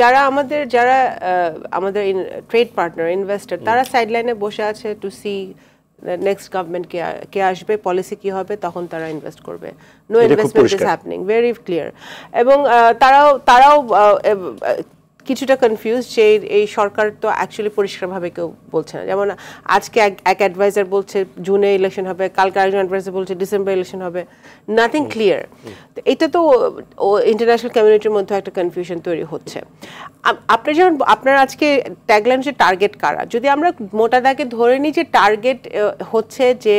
যারা আমাদের trade partner investor তারা সাইডলাইনে বসে আছে টু সি নেক্সট গভর্নমেন্ট কে আসবে, পলিসি কি হবে, তখন তারা ইনভেস্ট করবে। No investment is happening, very clear. এবং তারাও কিছুটা কনফিউজ যে এই সরকার তো অ্যাকচুয়ালি পরিষ্কারভাবে কেউ বলছে না। যেমন আজকে এক অ্যাডভাইজার বলছে জুনে ইলেকশন হবে, কালকে আরেকজন অ্যাডভাইজার বলছে ডিসেম্বর ইলেকশন হবে, নাথিং ক্লিয়ার। এটা তো ইন্টারন্যাশনাল কমিউনিটির মধ্যে একটা কনফিউশন তৈরি হচ্ছে। আপনার আজকে ট্যাগলাইন হচ্ছে টার্গেট কারা। যদি আমরা মোটা দাগে ধরে নিই যে টার্গেট হচ্ছে যে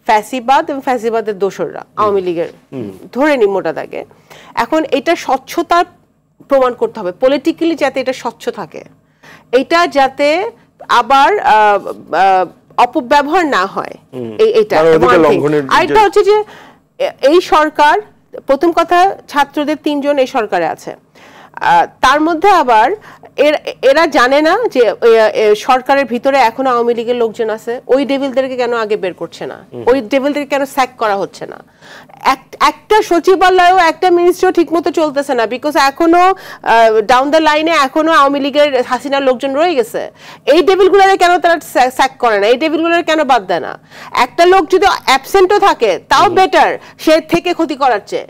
ফ্যাসিবাদ এবং ফ্যাসিবাদের দোসররা আওয়ামী লীগের, ধরে নিই মোটা দাগে। এখন এটা স্বচ্ছতা প্রমাণ করতে হবে পলিটিক্যালি, যাতে এটা স্বচ্ছ থাকে, এটা যাতে আবার অপব্যবহার না হয়। আরেকটা হচ্ছে যে এই সরকার, প্রথম কথা ছাত্রদের 3 জন এই সরকারে আছে, তার মধ্যে আবার এরা জানে না যে সরকারের ভিতরে এখনো আওয়ামী লীগের লোকজন আছে। ওই ডেভিলদেরকে কেন আগে বের করছে না, ওই ডেভিলদেরকে কেন স্যাক করা হচ্ছে না। একটা সচিবালয়ও একটা মিনিস্ট্রিও ঠিক মতো চলতেছে না, বিকজ এখনো ডাউন দ্য লাইনে এখনো আওয়ামী লীগের হাসিনার লোকজন রয়ে গেছে। এই ডেভিলগুলোরে কেন তারা স্যাক করে না, এই ডেভিলগুলোরে কেন বাদ দেয় না? একটা লোক যদি অ্যাবসেন্টও থাকে তাও বেটার, সে থেকে ক্ষতি করার চেয়ে।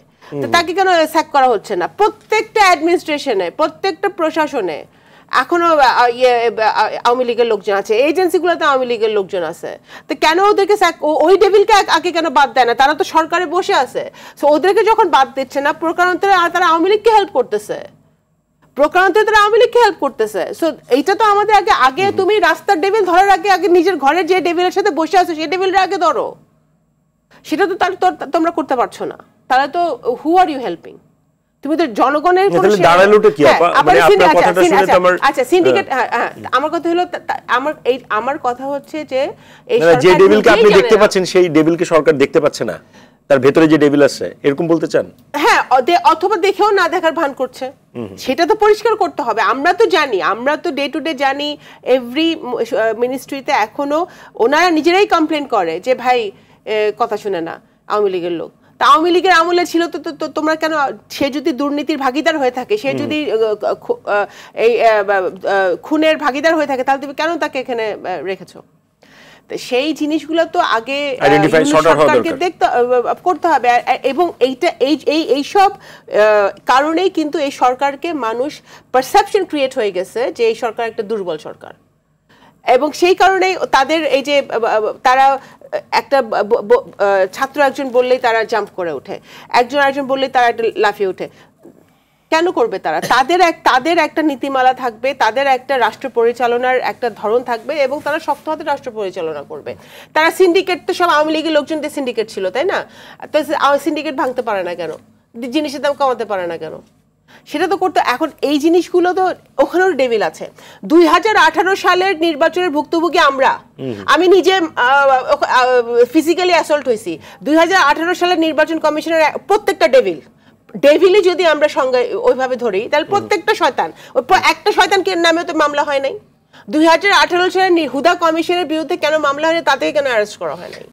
তাকে কেন স্যাক করা হচ্ছে না? প্রত্যেকটা অ্যাডমিনিস্ট্রেশনে, প্রত্যেকটা প্রশাসনে এখনো আওয়ামী লীগের লোকজন আছে, এজেন্সিগুলোতে আওয়ামী লীগের লোকজন আছে। তো কেন ওদেরকে ওই ডেভিলকে আগে কেন বাদ দেয় না? তারা তো সরকারে বসে আছে। সো ওদেরকে যখন বাদ দিচ্ছে না, প্রকারান্তরে তারা আওয়ামী লীগকে হেল্প করতেছে, প্রকারান্তরে তারা আওয়ামী লীগকে হেল্প করতেছে। সো এইটা তো আমাদের আগে তুমি রাস্তার ডেভিল ধরার আগে নিজের ঘরের যে ডেভিলের সাথে বসে আছো সেই ডেভিলটা আগে ধরো। সেটা তো তোমরা করতে পারছো না। তাহলে তো হু আর ইউ হেল্পিং? তুমি তো জনগণের আচ্ছা সিন্ডিকেট। আমার কথা হলো, আমার কথা হচ্ছে যে যে ডেভিলকে আপনি দেখতে পাচ্ছেন সেই ডেভিলকে সরকার দেখতে পাচ্ছে না, তার ভেতরে যে ডেভিল আছে, এরকম বলতে চান? হ্যাঁ, অথবা দেখেও না দেখার ভান করছে, সেটা তো পরিষ্কার করতে হবে। আমরা তো জানি, আমরা তো ডে টু ডে জানি, এভরি মিনিস্ট্রিতে এখনো ওনারা নিজেরাই কমপ্লেন করে যে ভাই কথা শুনে না আওয়ামী লীগের লোক। আওয়ামী লীগের আমলে ছিল তো তোমরা কেন? সে যদি দুর্নীতির ভাগিদার হয়ে থাকে, সে যদি এই খুনের ভাগিদার হয়ে থাকে, তাহলে তুমি কেন তাকে এখানে রেখেছো? সেই জিনিসগুলো তো আগে সরকারকে দেখতে করতে হবে। এবং এইসব কারণেই কিন্তু এই সরকারকে মানুষ পারসেপশন ক্রিয়েট হয়ে গেছে যে এই সরকার একটা দুর্বল সরকার। এবং সেই কারণেই তাদের এই যে তারা একটা ছাত্র একজন বললেই তারা জাম্প করে ওঠে, একজন বললেই তারা একটা লাফিয়ে ওঠে। কেন করবে তারা? তাদের একটা নীতিমালা থাকবে, তাদের একটা রাষ্ট্র পরিচালনার একটা ধরন থাকবে, এবং তারা শক্ত হাতে রাষ্ট্র পরিচালনা করবে। তারা সিন্ডিকেট তো সব আওয়ামী লীগের লোকজনদের সিন্ডিকেট ছিল, তাই না? তো সিন্ডিকেট ভাঙতে পারে না কেন? জিনিসের দাম কমাতে পারে না কেন? সেটা তো করতে। এখন এই জিনিসগুলো তো ওখানেও ডেভিল আছে। 2018 সালের নির্বাচনের ভুক্তভোগী আমি নিজে ফিজিক্যালি অ্যাসল্ট হয়েছি। 2018 সালের নির্বাচন কমিশনের প্রত্যেকটা ডেভিলই যদি আমরা সঙ্গে ওইভাবে ধরি, তাহলে প্রত্যেকটা শয়তান, একটা শয়তানকে নামেও তো মামলা হয় নাই। 2018 সালের হুদা কমিশনের বিরুদ্ধে কেন মামলা হয়নি, তাদেরকে কেন অ্যারেস্ট করা হয় নাই?